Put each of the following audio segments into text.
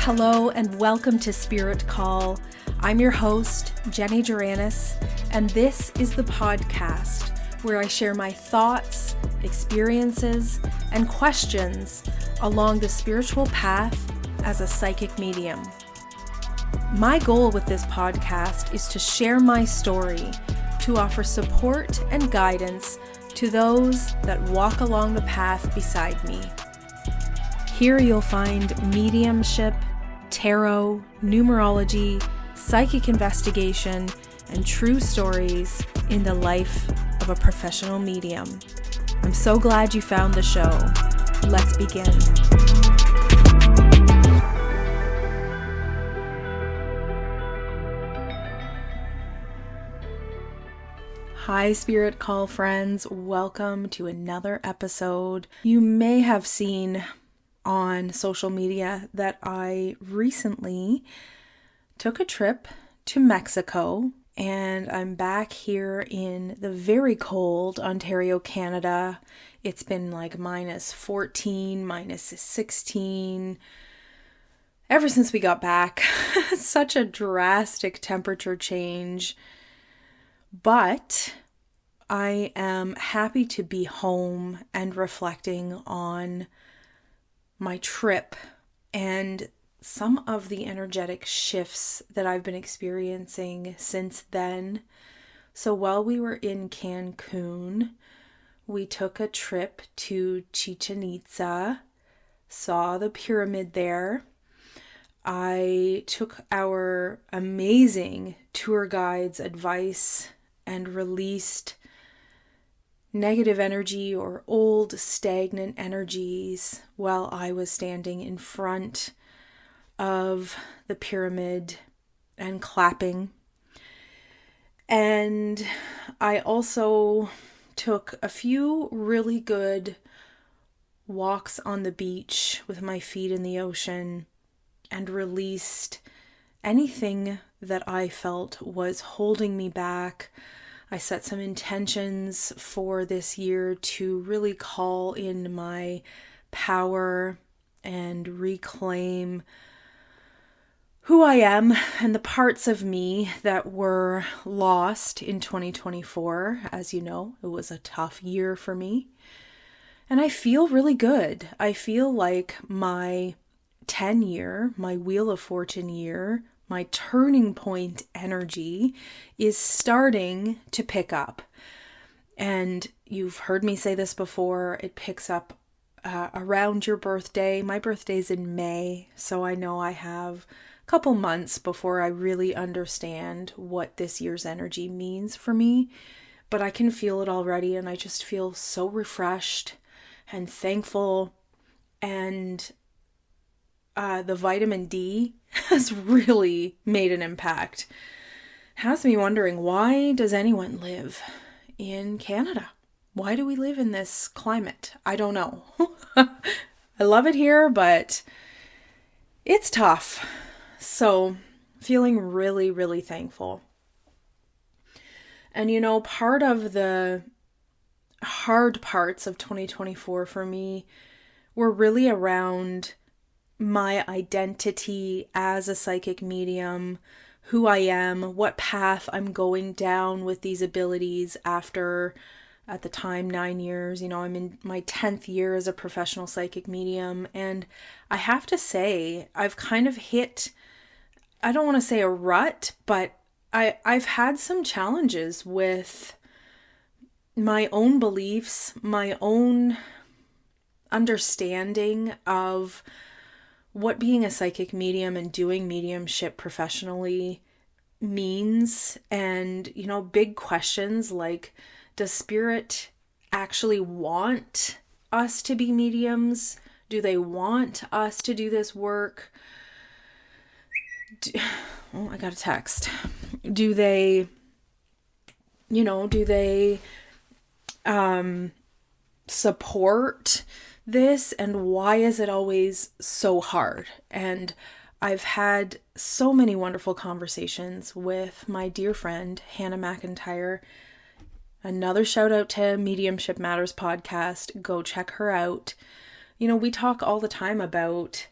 Hello and welcome to Spirit Call. I'm your host, Jeni, and this is the podcast where I share my thoughts, experiences, and questions along the spiritual path as a psychic medium. My goal with this podcast is to share my story, to offer support and guidance to those that walk along the path beside me. Here you'll find mediumship, tarot, numerology, psychic investigation, and true stories in the life of a professional medium. I'm so glad you found the show. Let's begin. Hi, Spirit Call friends. Welcome to another episode. You may have seen on social media that I recently took a trip to Mexico, and I'm back here in the very cold Ontario, Canada. It's been like -14, -16 ever since we got back. Such a drastic temperature change. But I am happy to be home and reflecting on my trip and some of the energetic shifts that I've been experiencing since then. So while we were in Cancun, we took a trip to Chichen Itza, saw the pyramid there. I took our amazing tour guide's advice and released negative energy or old stagnant energies while I was standing in front of the pyramid and clapping. And I also took a few really good walks on the beach with my feet in the ocean and released anything that I felt was holding me back. I set some intentions for this year to really call in my power and reclaim who I am and the parts of me that were lost in 2024. As you know, it was a tough year for me. And I feel really good. I feel like my 10-year, my Wheel of Fortune year, my turning point energy is starting to pick up. And you've heard me say this before, it picks up around your birthday. My birthday's in May, so I know I have a couple months before I really understand what this year's energy means for me. But I can feel it already, and I just feel so refreshed and thankful. And the vitamin D has really made an impact. Has me wondering, why does anyone live in Canada? Why do we live in this climate? I don't know. I love it here, but it's tough. So, feeling really, really thankful. And you know, part of the hard parts of 2024 for me were really around my identity as a psychic medium, who I am, what path I'm going down with these abilities after, at the time, 9 years. You know, I'm in my 10th year as a professional psychic medium, and I have to say, I've kind of hit, I don't want to say a rut, but I've had some challenges with my own beliefs, my own understanding of what being a psychic medium and doing mediumship professionally means. And, you know, big questions like, does spirit actually want us to be mediums? Do they want us to do this work? I got a text. Do they support this, and why is it always so hard? And I've had so many wonderful conversations with my dear friend Hannah McIntyre. Another shout out to Mediumship Matters podcast. Go check her out. You know, we talk all the time about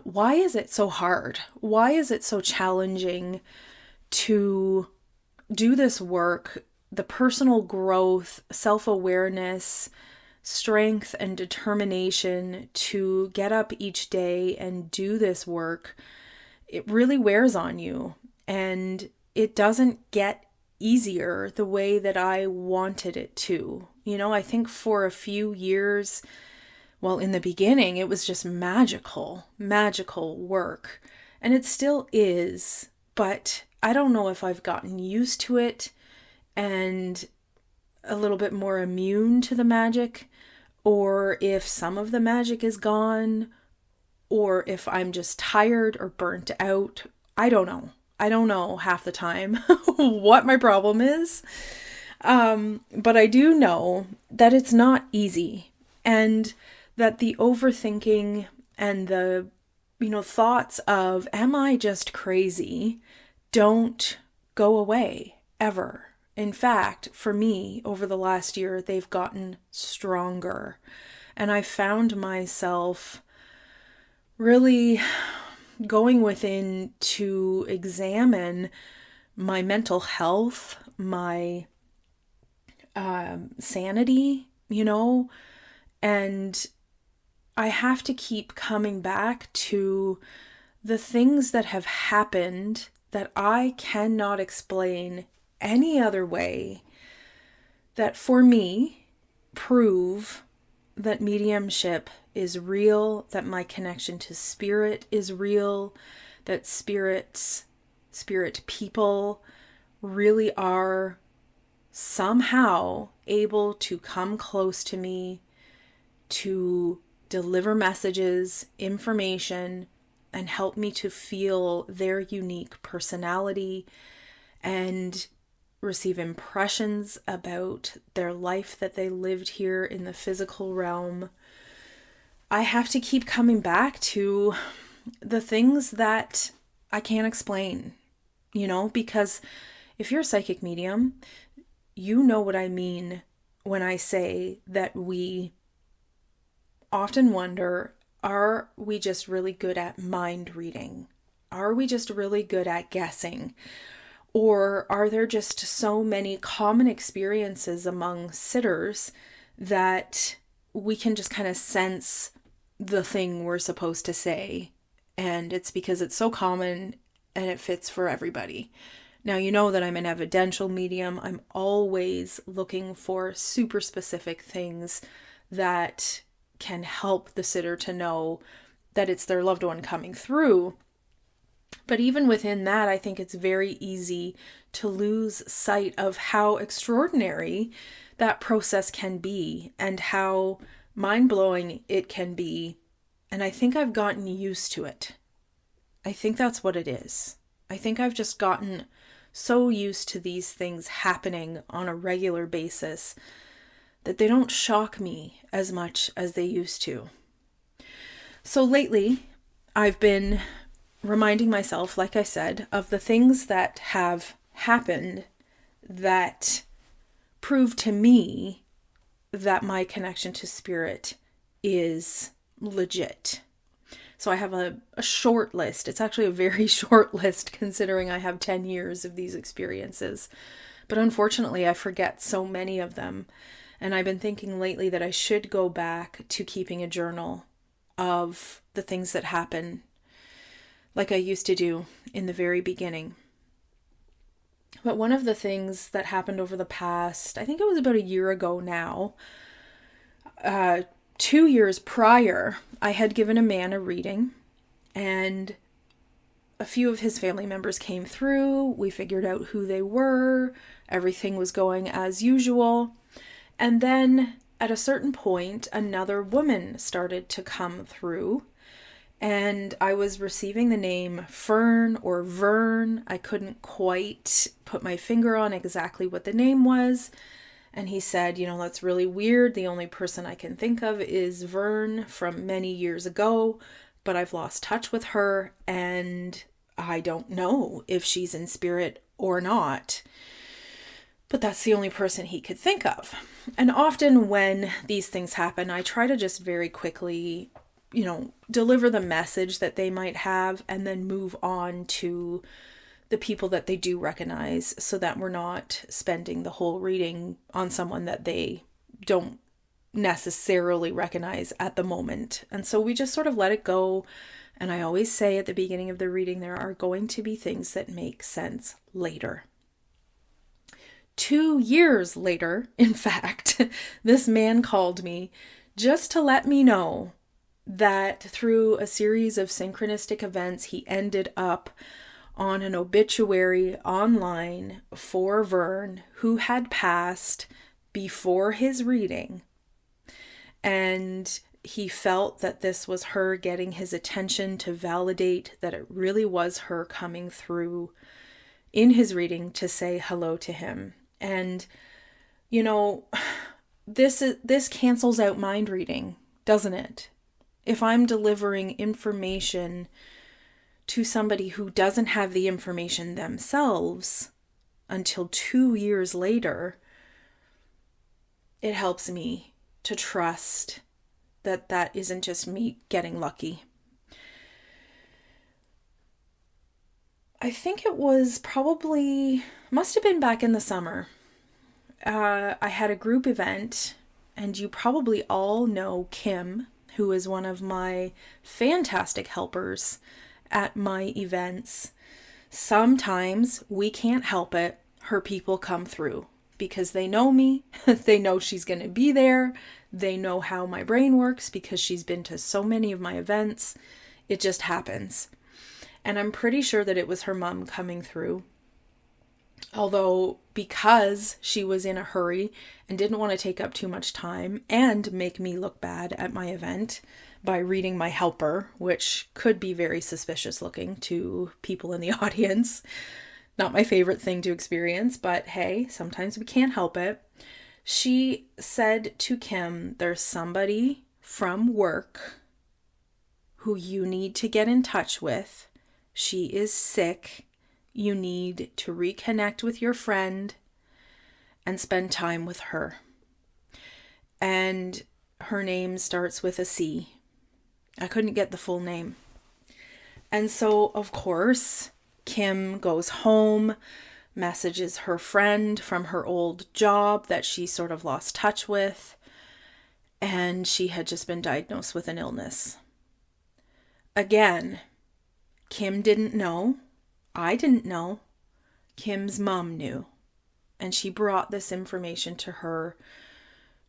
why is it so hard? Why is it so challenging to do this work, the personal growth, self-awareness, strength, and determination to get up each day and do this work? It really wears on you, and it doesn't get easier the way that I wanted it to. I think for a few years, well, in the beginning, it was just magical work. And it still is, but I don't know if I've gotten used to it and a little bit more immune to the magic, or if some of the magic is gone, or if I'm just tired or burnt out. I don't know. I don't know half the time what my problem is. But I do know that it's not easy, and that the overthinking and the, thoughts of, am I just crazy, don't go away ever. In fact, for me, over the last year, they've gotten stronger. And I found myself really going within to examine my mental health, my sanity, and I have to keep coming back to the things that have happened that I cannot explain any other way, that for me prove that mediumship is real, that my connection to spirit is real, that spirit people really are somehow able to come close to me, to deliver messages, information, and help me to feel their unique personality and receive impressions about their life that they lived here in the physical realm. I have to keep coming back to the things that I can't explain, because if you're a psychic medium, you know what I mean when I say that we often wonder, are we just really good at mind reading? Are we just really good at guessing? Or are there just so many common experiences among sitters that we can just kind of sense the thing we're supposed to say? And it's because it's so common and it fits for everybody. Now, you know that I'm an evidential medium. I'm always looking for super specific things that can help the sitter to know that it's their loved one coming through. But even within that, I think it's very easy to lose sight of how extraordinary that process can be and how mind-blowing it can be. And I think I've gotten used to it. I think that's what it is. I think I've just gotten so used to these things happening on a regular basis that they don't shock me as much as they used to. So lately, I've been reminding myself, like I said, of the things that have happened that prove to me that my connection to spirit is legit. So I have a short list. It's actually a very short list considering I have 10 years of these experiences. But unfortunately, I forget so many of them. And I've been thinking lately that I should go back to keeping a journal of the things that happen like I used to do in the very beginning. But one of the things that happened over the past, I think it was about a year ago now, 2 years prior, I had given a man a reading, and a few of his family members came through. We figured out who they were. Everything was going as usual. And then at a certain point, another woman started to come through, and I was receiving the name Fern or Vern. I couldn't quite put my finger on exactly what the name was. And he said, that's really weird. The only person I can think of is Vern from many years ago, but I've lost touch with her and I don't know if she's in spirit or not. But that's the only person he could think of. And often when these things happen, I try to just very quickly deliver the message that they might have and then move on to the people that they do recognize, so that we're not spending the whole reading on someone that they don't necessarily recognize at the moment. And so we just sort of let it go. And I always say at the beginning of the reading, there are going to be things that make sense later. 2 years later, in fact, this man called me just to let me know that through a series of synchronistic events, he ended up on an obituary online for Vern, who had passed before his reading. And he felt that this was her getting his attention to validate that it really was her coming through in his reading to say hello to him. And, this cancels out mind reading, doesn't it? If I'm delivering information to somebody who doesn't have the information themselves until 2 years later, it helps me to trust that that isn't just me getting lucky. I think it was must have been back in the summer. I had a group event, and you probably all know Kim, who is one of my fantastic helpers at my events. Sometimes we can't help it. Her people come through because they know me. They know she's going to be there. They know how my brain works because she's been to so many of my events. It just happens. And I'm pretty sure that it was her mom coming through. Although, because she was in a hurry and didn't want to take up too much time and make me look bad at my event by reading my helper, which could be very suspicious looking to people in the audience. Not my favorite thing to experience, but hey, sometimes we can't help it. She said to Kim, there's somebody from work who you need to get in touch with. She is sick. You need to reconnect with your friend and spend time with her. And her name starts with a C. I couldn't get the full name. And so, of course, Kim goes home, messages her friend from her old job that she sort of lost touch with, and she had just been diagnosed with an illness. Again, Kim didn't know. I didn't know. Kim's mom knew. And she brought this information to her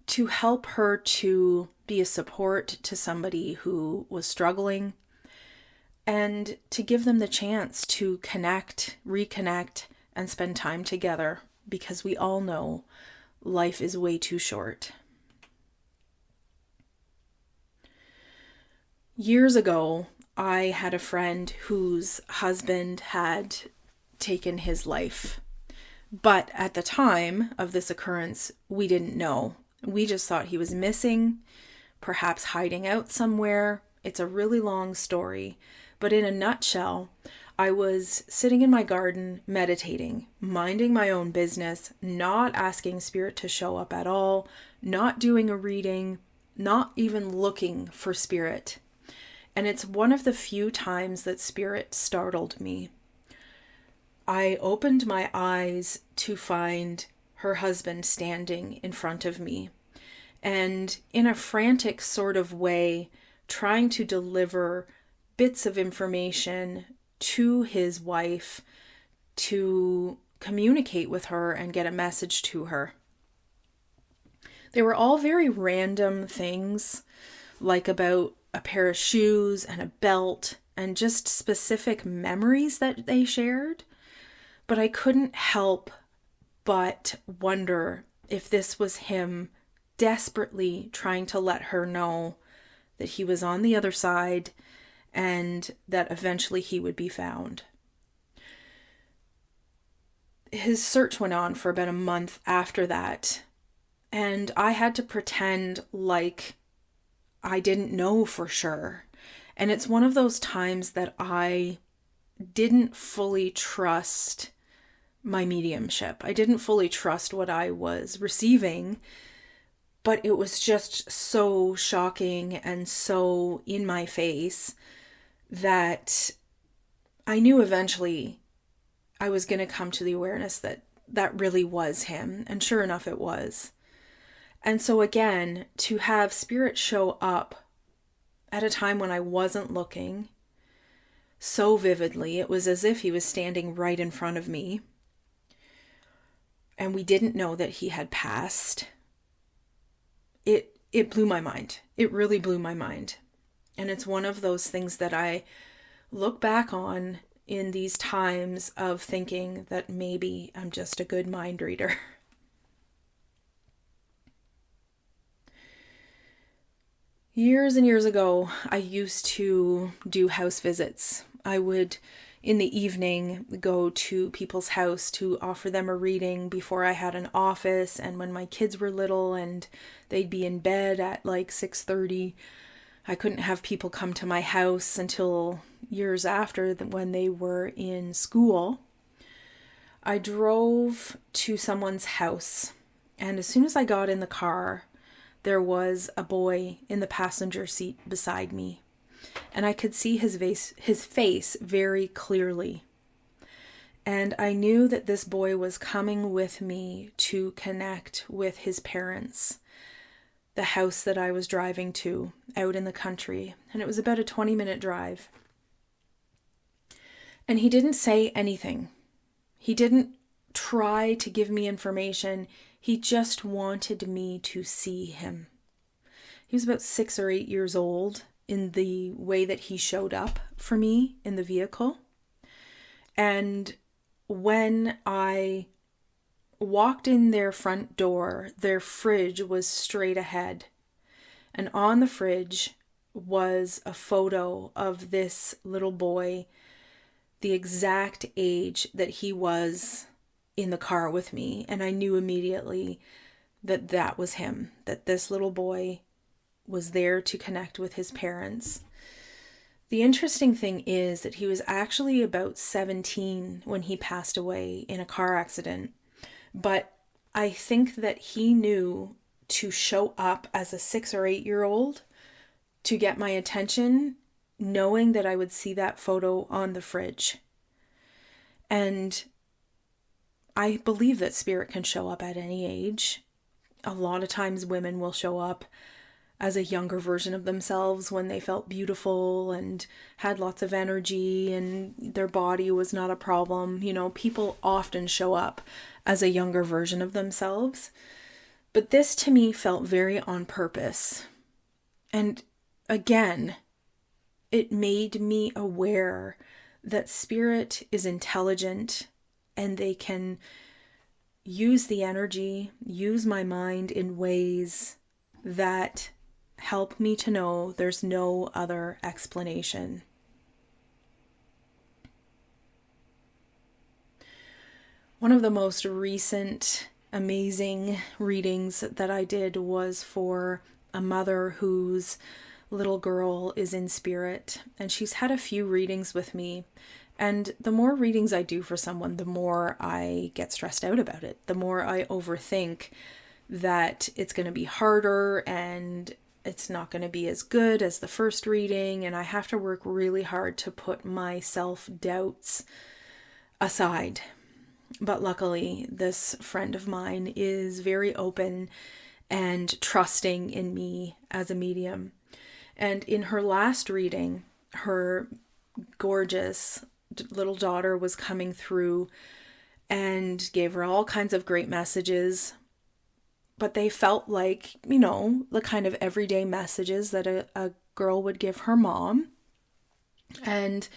to help her to be a support to somebody who was struggling, and to give them the chance to connect, reconnect, and spend time together, because we all know life is way too short. Years ago, I had a friend whose husband had taken his life. But at the time of this occurrence, we didn't know. We just thought he was missing, perhaps hiding out somewhere. It's a really long story. But in a nutshell, I was sitting in my garden, meditating, minding my own business, not asking Spirit to show up at all, not doing a reading, not even looking for Spirit. And it's one of the few times that Spirit startled me. I opened my eyes to find her husband standing in front of me, and in a frantic sort of way, trying to deliver bits of information to his wife to communicate with her and get a message to her. They were all very random things, like about a pair of shoes and a belt and just specific memories that they shared. But I couldn't help but wonder if this was him desperately trying to let her know that he was on the other side and that eventually he would be found. His search went on for about a month after that, and I had to pretend like I didn't know for sure. And it's one of those times that I didn't fully trust my mediumship. I didn't fully trust what I was receiving, But it was just so shocking and so in my face that I knew eventually I was going to come to the awareness that that really was him. And sure enough, it was. And so again, to have spirit show up at a time when I wasn't looking so vividly, it was as if he was standing right in front of me. And we didn't know that he had passed. It blew my mind. It really blew my mind. And it's one of those things that I look back on in these times of thinking that maybe I'm just a good mind reader. Years and years ago, I used to do house visits. I would, in the evening, go to people's house to offer them a reading before I had an office, and when my kids were little and they'd be in bed at like 6:30, I couldn't have people come to my house until years after when they were in school. I drove to someone's house, and as soon as I got in the car, there was a boy in the passenger seat beside me, and I could see his face very clearly. And I knew that this boy was coming with me to connect with his parents, the house that I was driving to out in the country, and it was about a 20-minute drive. And he didn't say anything. He didn't try to give me information. He just wanted me to see him. He was about 6 or 8 years old in the way that he showed up for me in the vehicle. And when I walked in their front door, their fridge was straight ahead. And on the fridge was a photo of this little boy, the exact age that he was in the car with me. And I knew immediately that that was him, that this little boy was there to connect with his parents. The interesting thing is that he was actually about 17 when he passed away in a car accident. But I think that he knew to show up as a 6 or 8 year old to get my attention, knowing that I would see that photo on the fridge. And I believe that spirit can show up at any age. A lot of times women will show up as a younger version of themselves when they felt beautiful and had lots of energy and their body was not a problem. You know, people often show up as a younger version of themselves. But this to me felt very on purpose. And again, it made me aware that spirit is intelligent and they can use the energy, use my mind in ways that help me to know there's no other explanation. One of the most recent amazing readings that I did was for a mother whose little girl is in spirit, and she's had a few readings with me. And the more readings I do for someone, the more I get stressed out about it, the more I overthink that it's going to be harder and it's not going to be as good as the first reading, and I have to work really hard to put my self-doubts aside. But luckily, this friend of mine is very open and trusting in me as a medium. And in her last reading, her gorgeous little daughter was coming through and gave her all kinds of great messages. But they felt like, you know, the kind of everyday messages that a girl would give her mom. And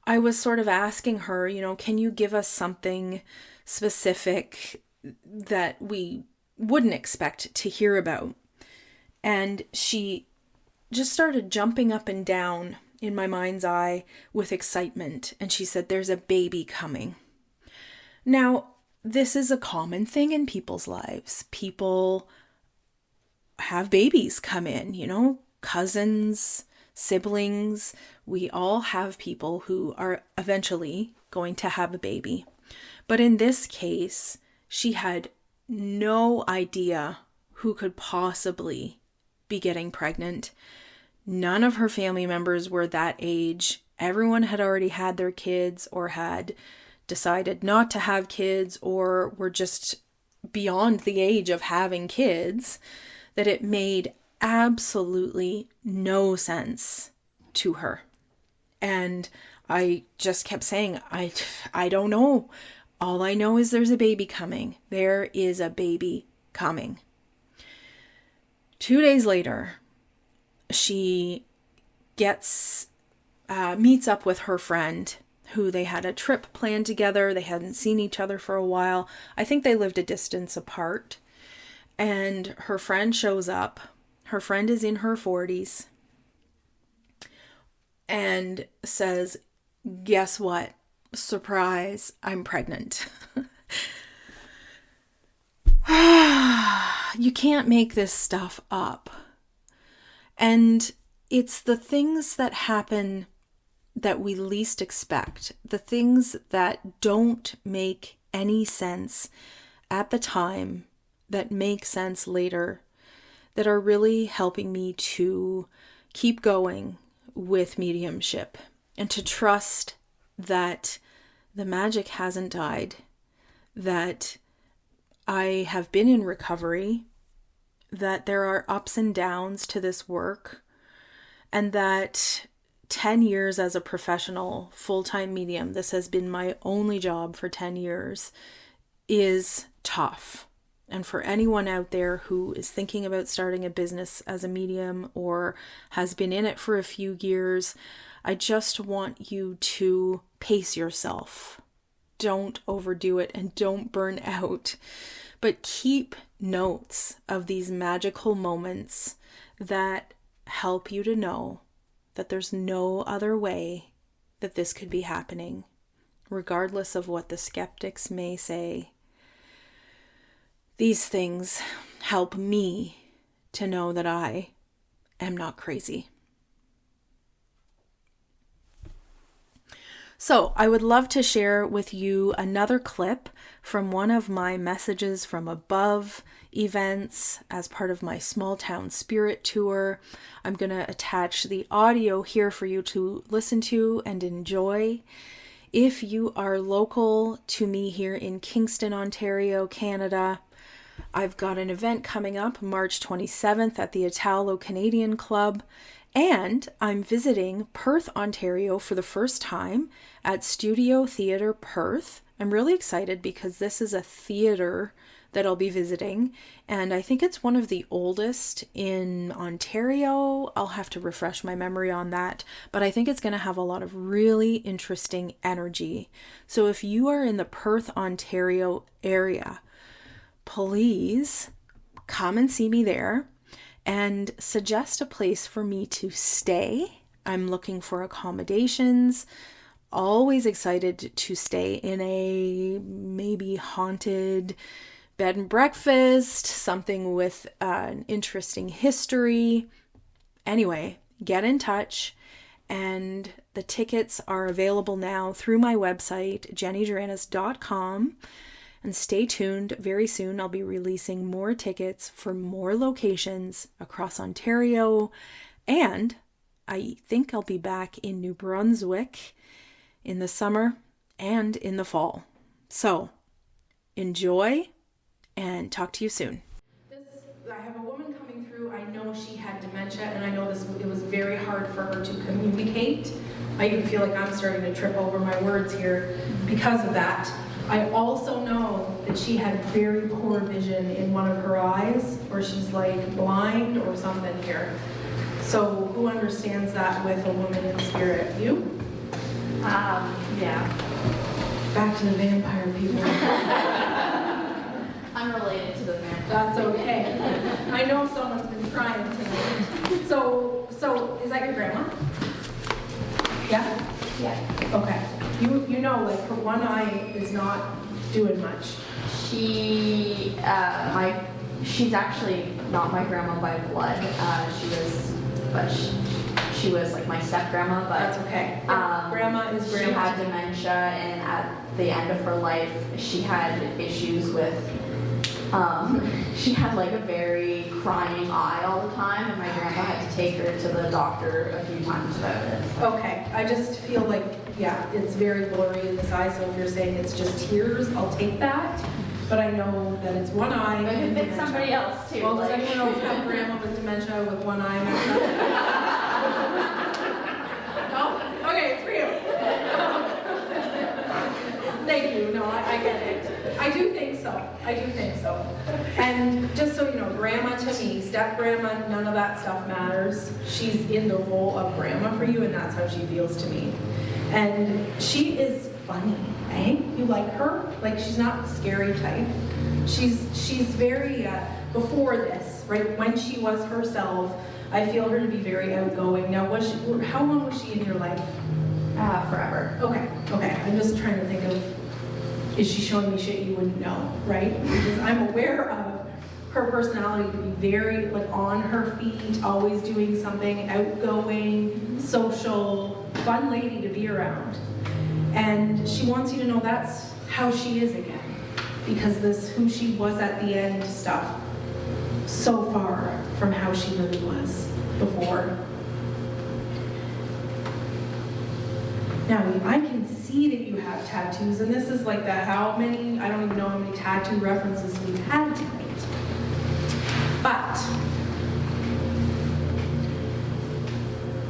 I was sort of asking her, you know, can you give us something specific that we wouldn't expect to hear about? And she just started jumping up and down in my mind's eye with excitement. And she said, "There's a baby coming." Now, this is a common thing in people's lives. People have babies come in, you know, cousins, siblings. We all have people who are eventually going to have a baby. But in this case, she had no idea who could possibly be getting pregnant. None of her family members were that age. Everyone had already had their kids or had decided not to have kids or were just beyond the age of having kids, that it made absolutely no sense to her. And I just kept saying, I don't know. All I know is there's a baby coming. There is a baby coming. 2 days later, she meets up with her friend who they had a trip planned together. They hadn't seen each other for a while. I think they lived a distance apart. And her friend shows up. Her friend is in her 40s and says, guess what? Surprise, I'm pregnant. You can't make this stuff up. And it's the things that happen that we least expect, the things that don't make any sense at the time, that make sense later, that are really helping me to keep going with mediumship and to trust that the magic hasn't died, that I have been in recovery, that there are ups and downs to this work, and that 10 years as a professional full-time medium, this has been my only job for 10 years, is tough. And for anyone out there who is thinking about starting a business as a medium or has been in it for a few years, I just want you to pace yourself. Don't overdo it and don't burn out. But keep notes of these magical moments that help you to know that there's no other way that this could be happening, regardless of what the skeptics may say. These things help me to know that I am not crazy. So I would love to share with you another clip from one of my Messages from Above events as part of my Small Town Spirit Tour. I'm going to attach the audio here for you to listen to and enjoy. If you are local to me here in Kingston, Ontario, Canada, I've got an event coming up March 27th at the Italo-Canadian Club, and I'm visiting Perth, Ontario for the first time at Studio Theatre Perth. I'm really excited because this is a theater that I'll be visiting, and I think it's one of the oldest in Ontario. I'll have to refresh my memory on that, but I think it's going to have a lot of really interesting energy. So if you are in the Perth, Ontario area, please come and see me there and suggest a place for me to stay. I'm looking for accommodations. Always excited to stay in a maybe haunted bed and breakfast, something with an interesting history. Anyway, get in touch, and the tickets are available now through my website, jennyjoranis.com. And stay tuned. Very soon I'll be releasing more tickets for more locations across Ontario, and I think I'll be back in New Brunswick in the summer and in the fall. So enjoy and talk to you soon. I have a woman coming through. I know she had dementia, and I know it was very hard for her to communicate. I even feel like I'm starting to trip over my words here because of that. I also know that she had very poor vision in one of her eyes, or she's like blind or something here. So who understands that with a woman in spirit? You? Yeah. Back to the vampire people. I'm related to the vampire. That's okay. I know someone's been trying tonight. So is that your grandma? Yeah? Yeah. Okay. You know, like her one eye is not doing much. She's actually not my grandma by blood. She was like my step grandma, but that's okay. Grandma is grandma. She had dementia, and at the end of her life, she had issues with she had like a very crying eye all the time, and my grandpa had to take her to the doctor a few times about it. Okay, I just feel like, yeah, it's very blurry in this eye, so if you're saying it's just tears, I'll take that. But I know that it's one eye. But if it's somebody else too. Well, does like... anyone else have grandma with dementia with one eye messed up? No? Okay, it's for you. Thank you. No, I get it. I do think so. I do think so. And just so you know, grandma to me, step grandma, none of that stuff matters. She's in the role of grandma for you, and that's how she feels to me. And she is funny, eh? You like her? Like, she's not the scary type. She's very, before this, right, when she was herself, I feel her to be very outgoing. Now, how long was she in your life? Forever. Okay. I'm just trying to think of, is she showing me shit you wouldn't know, right? Because I'm aware of her personality to be very, like, on her feet, always doing something, outgoing, social, fun lady to be around. And she wants you to know that's how she is again. Because this who she was at the end stuff, so far from how she really was before. Now, I can see that you have tattoos, and this is like the how many, I don't even know how many tattoo references we've had tonight. But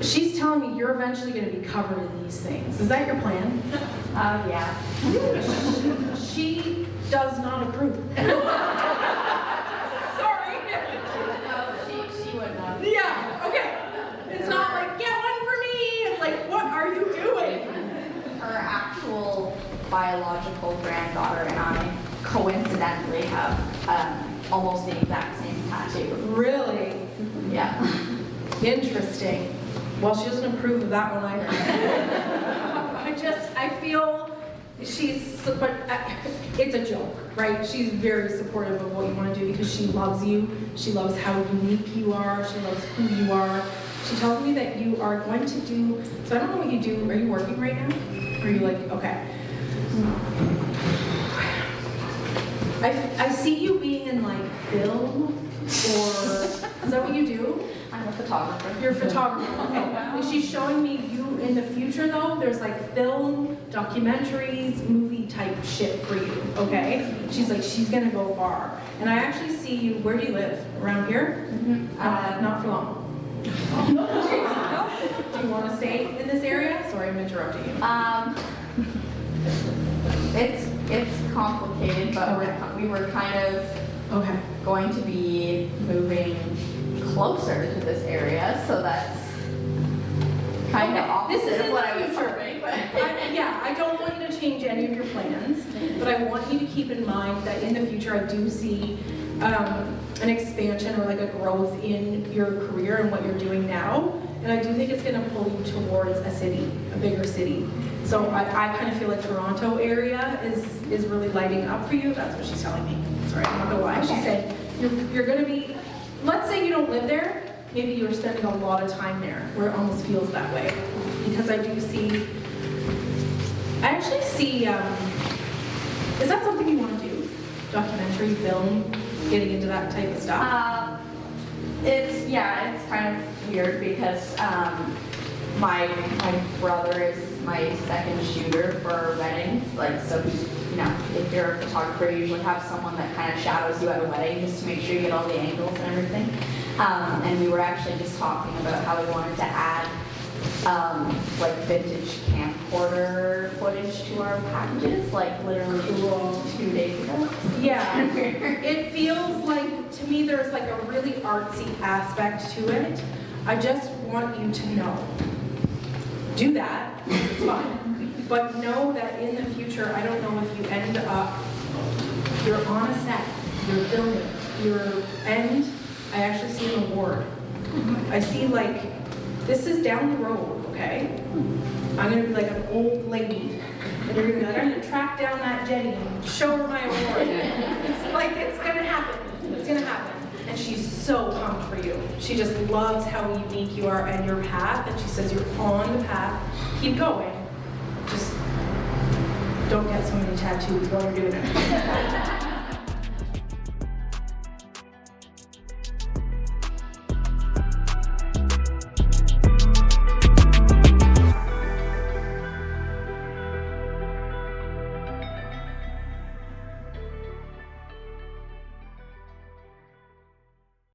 she's telling me you're eventually going to be covered in these things. Is that your plan? Yeah. She does not approve. Sorry. No, she would not. Yeah, okay. It's not like, get one for me. It's like, what are you doing? Her actual biological granddaughter and I coincidentally have almost the exact same tattoo. Really? Yeah. Interesting. Well, she doesn't approve of that one either. I feel but it's a joke, right? She's very supportive of what you want to do because she loves you. She loves how unique you are. She loves who you are. She tells me that you are going to do, so I don't know what you do. Are you working right now? Or are you like, okay. I see you being in like film, or is that what you do? I'm a photographer. You're a photographer, okay. And she's showing me you in the future though, there's like film, documentaries, movie type shit for you, okay? She's like, she's gonna go far. And I actually see you, where do you live? Around here? Mm-hmm. Not for long. Do you want to stay in this area? Sorry, I'm interrupting you. It's complicated, but Okay. we were kind of Okay. going to be moving closer to this area, so that's kind of Okay, opposite this is of in what the I was future. hoping. But I don't want you to change any of your plans, but I want you to keep in mind that in the future I do see an expansion or like a growth in your career and what you're doing now, and I do think it's going to pull you towards a city, a bigger city. So I kind of feel like Toronto area is really lighting up for you. That's what she's telling me. Sorry, I'm not gonna lie. She said you're going to be. Let's say you don't live there. Maybe you're spending a lot of time there, where it almost feels that way. Because I do see. I actually see. Is that something you want to do? Documentary, film, getting into that type of stuff. it's kind of weird because my brother is my second shooter for weddings. Like, so he, if you're a photographer, you usually have someone that kind of shadows you at a wedding just to make sure you get all the angles and everything. And we were actually just talking about how we wanted to add like vintage camcorder footage to our packages, like literally 2 days ago. Yeah, it feels like, to me, there's like a really artsy aspect to it. I just want you to know. Do that, it's fine. But know that in the future, I don't know if you end up, you're on a set, you're filming, I actually see an award. I see like, this is down the road, okay? I'm gonna be like an old lady, and you're gonna be like, I'm gonna track down that Jeni and show her my award. It's like, it's gonna happen. It's gonna happen. And she's so pumped for you. She just loves how unique you are and your path, and she says you're on the path. Keep going. Just don't get so many tattoos while you're doing it.